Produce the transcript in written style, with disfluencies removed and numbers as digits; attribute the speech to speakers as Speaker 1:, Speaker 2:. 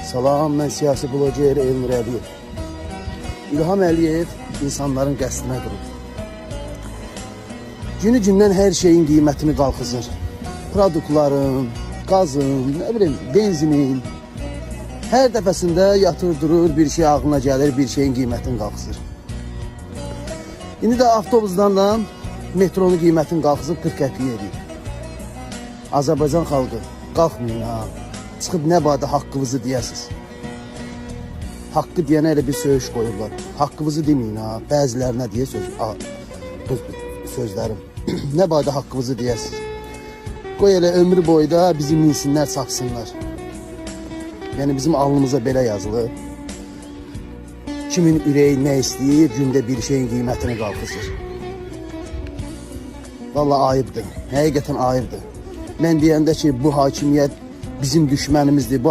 Speaker 1: Salam, mən siyasi bloger Elnur Əliyev. İlham Əliyev insanların qəsdinə qırıb. Günü gündən hər şeyin qiymətini qalxızır. Produktların, qazın, nə bilim, benzinin. Hər dəfəsində yatır durur, bir şey ağlına gəlir, bir şeyin qiymətini qalxızır. İndi də avtobuslarla metronun qiymətini qalxızıb 40 qəpiyə edir. Azərbaycan xalqı, qalxmayın ha. Çıxıb nə badə haqqınızı deyəsiz. Haqqı deyənə elə bir söyüş qoyurlar. Haqqınızı deməyin ha. Bəzilərinə deyə sözlərim. Nə badə haqqınızı deyəsiz. Qoy elə ömrü boyda bizi minsinlər, saxsınlar. Yəni bizim alnımıza belə yazılır. Kimin ürəyi nə istəyir, gündə bir şeyin qiymətini qalxızır. Vallahi ayıbdır. Həqiqətən ayıbdır. Mən deyəndə ki, bu hakimiyyət bizim düşmənimizdir. Bu